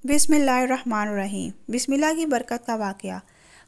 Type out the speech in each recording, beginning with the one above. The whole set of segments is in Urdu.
بسم اللہ الرحمن الرحیم۔ بسم اللہ کی برکت کا واقعہ۔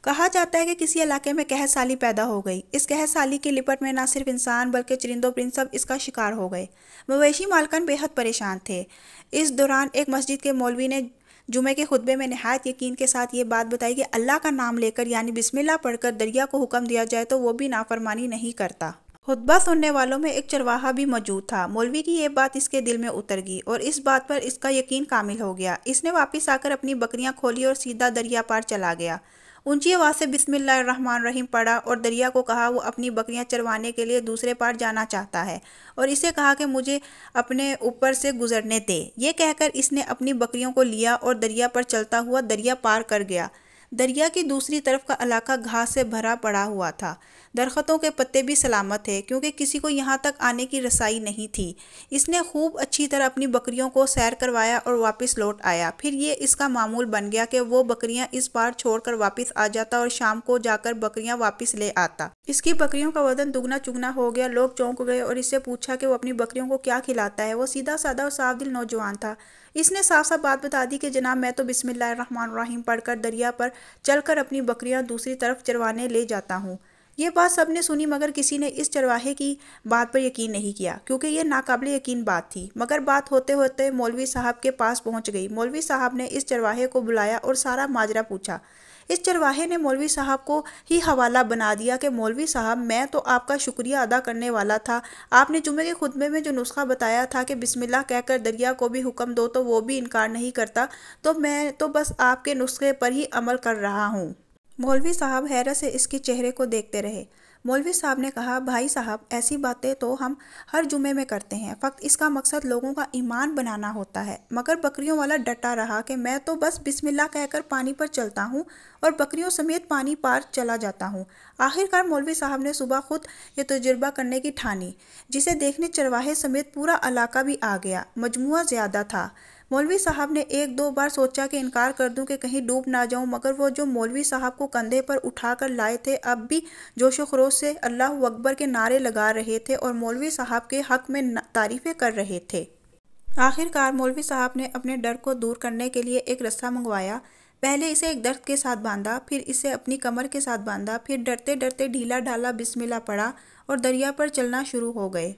کہا جاتا ہے کہ کسی علاقے میں قحط سالی پیدا ہو گئی۔ اس قحط سالی کی لپٹ میں نہ صرف انسان بلکہ چرند و پرند سب اس کا شکار ہو گئے۔ مویشی مالکان بے حد پریشان تھے۔ اس دوران ایک مسجد کے مولوی نے جمعے کے خطبے میں نہایت یقین کے ساتھ یہ بات بتائی کہ اللہ کا نام لے کر یعنی بسم اللہ پڑھ کر دریا کو حکم دیا جائے تو وہ بھی نافرمانی نہیں کرتا۔ خطبہ سننے والوں میں ایک چرواہا بھی موجود تھا۔ مولوی کی یہ بات اس کے دل میں اتر گئی اور اس بات پر اس کا یقین کامل ہو گیا۔ اس نے واپس آ کر اپنی بکریاں کھولی اور سیدھا دریا پار چلا گیا۔ اونچی آواز سے بسم اللہ الرحمن الرحیم پڑھا اور دریا کو کہا وہ اپنی بکریاں چروانے کے لیے دوسرے پار جانا چاہتا ہے اور اسے کہا کہ مجھے اپنے اوپر سے گزرنے دے۔ یہ کہہ کر اس نے اپنی بکریوں کو لیا اور دریا پر چلتا ہوا دریا پار کر گیا۔ دریا کی دوسری طرف کا علاقہ گھاس سے بھرا پڑا ہوا تھا۔ درختوں کے پتے بھی سلامت تھے کیونکہ کسی کو یہاں تک آنے کی رسائی نہیں تھی۔ اس نے خوب اچھی طرح اپنی بکریوں کو سیر کروایا اور واپس لوٹ آیا۔ پھر یہ اس کا معمول بن گیا کہ وہ بکریاں اس پار چھوڑ کر واپس آ جاتا اور شام کو جا کر بکریاں واپس لے آتا۔ اس کی بکریوں کا وزن دگنا چگنا ہو گیا۔ لوگ چونک گئے اور اس سے پوچھا کہ وہ اپنی بکریوں کو کیا کھلاتا ہے۔ وہ سیدھا سادہ اور صاف دل نوجوان تھا۔ اس نے صاف صاف بات بتا دی کہ جناب میں تو بسم اللہ الرحمن الرحیم پڑھ کر دریا پر چل کر اپنی بکریاں دوسری طرف چروانے لے جاتا ہوں۔ یہ بات سب نے سنی مگر کسی نے اس چرواہے کی بات پر یقین نہیں کیا کیونکہ یہ ناقابل یقین بات تھی۔ مگر بات ہوتے ہوتے مولوی صاحب کے پاس پہنچ گئی۔ مولوی صاحب نے اس چرواہے کو بلایا اور سارا ماجرا پوچھا۔ اس چرواہے نے مولوی صاحب کو ہی حوالہ بنا دیا کہ مولوی صاحب میں تو آپ کا شکریہ ادا کرنے والا تھا۔ آپ نے جمعے کے خطبے میں جو نسخہ بتایا تھا کہ بسم اللہ کہہ کر دریا کو بھی حکم دو تو وہ بھی انکار نہیں کرتا تو میں تو بس آپ کے نسخے پر ہی عمل کر رہا ہوں۔ مولوی صاحب حیرت سے اس کے چہرے کو دیکھتے رہے۔ مولوی صاحب نے کہا بھائی صاحب ایسی باتیں تو ہم ہر جمعے میں کرتے ہیں، فقط اس کا مقصد لوگوں کا ایمان بنانا ہوتا ہے۔ مگر بکریوں والا ڈٹا رہا کہ میں تو بس بسم اللہ کہہ کر پانی پر چلتا ہوں اور بکریوں سمیت پانی پار چلا جاتا ہوں۔ آخرکار مولوی صاحب نے صبح خود یہ تجربہ کرنے کی ٹھانی، جسے دیکھنے چرواہے سمیت پورا علاقہ بھی آ گیا۔ مجموعہ زیادہ تھا۔ مولوی صاحب نے ایک دو بار سوچا کہ انکار کر دوں کہ کہیں ڈوب نہ جاؤں مگر وہ جو مولوی صاحب کو کندھے پر اٹھا کر لائے تھے اب بھی جوش و خروش سے اللہ اکبر کے نعرے لگا رہے تھے اور مولوی صاحب کے حق میں تعریفیں کر رہے تھے۔ آخرکار مولوی صاحب نے اپنے ڈر کو دور کرنے کے لیے ایک رسہ منگوایا۔ پہلے اسے ایک درخت کے ساتھ باندھا، پھر اسے اپنی کمر کے ساتھ باندھا، پھر ڈرتے ڈرتے ڈھیلا ڈھالا بسم اللہ پڑھا اور دریا پر چلنا شروع ہو گئے۔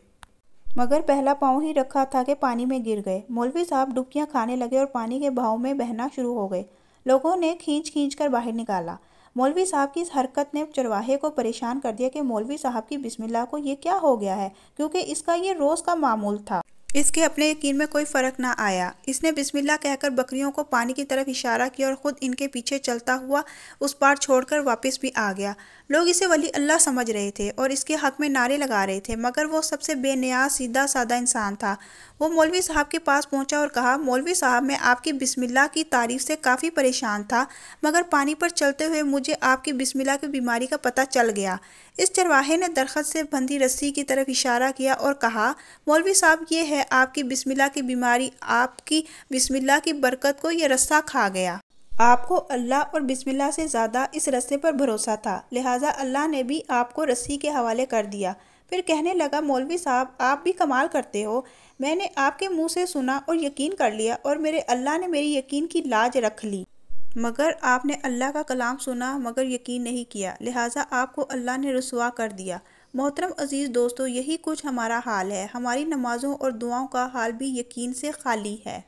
مگر پہلا پاؤں ہی رکھا تھا کہ پانی میں گر گئے۔ مولوی صاحب ڈبکیاں کھانے لگے اور پانی کے بہاؤ میں بہنا شروع ہو گئے۔ لوگوں نے کھینچ کھینچ کر باہر نکالا۔ مولوی صاحب کی اس حرکت نے چرواہے کو پریشان کر دیا کہ مولوی صاحب کی بسم اللہ کو یہ کیا ہو گیا ہے کیونکہ اس کا یہ روز کا معمول تھا۔ اس کے اپنے یقین میں کوئی فرق نہ آیا۔ اس نے بسم اللہ کہہ کر بکریوں کو پانی کی طرف اشارہ کیا اور خود ان کے پیچھے چلتا ہوا اس پار چھوڑ کر واپس بھی آ گیا۔ لوگ اسے ولی اللہ سمجھ رہے تھے اور اس کے حق میں نعرے لگا رہے تھے مگر وہ سب سے بے نیاز سیدھا سادہ انسان تھا۔ وہ مولوی صاحب کے پاس پہنچا اور کہا مولوی صاحب میں آپ کی بسم اللہ کی تعریف سے کافی پریشان تھا مگر پانی پر چلتے ہوئے مجھے آپ کی بسم اللہ کی بیماری کا پتہ چل گیا۔ اس چرواہے نے درخت سے بندھی رسی کی طرف اشارہ کیا اور کہا مولوی صاحب یہ ہے آپ کی بسم اللہ کی بیماری، آپ کی بسم اللہ کی برکت کو یہ رسہ کھا گیا۔ آپ کو اللہ اور بسم اللہ سے زیادہ اس رسے پر بھروسہ تھا لہٰذا اللہ نے بھی آپ کو رسی کے حوالے کر دیا۔ پھر کہنے لگا مولوی صاحب آپ بھی کمال کرتے ہو، میں نے آپ کے منہ سے سنا اور یقین کر لیا اور میرے اللہ نے میری یقین کی لاج رکھ لی۔ مگر آپ نے اللہ کا کلام سنا مگر یقین نہیں کیا لہٰذا آپ کو اللہ نے رسوا کر دیا۔ محترم عزیز دوستو، یہی کچھ ہمارا حال ہے۔ ہماری نمازوں اور دعاؤں کا حال بھی یقین سے خالی ہے۔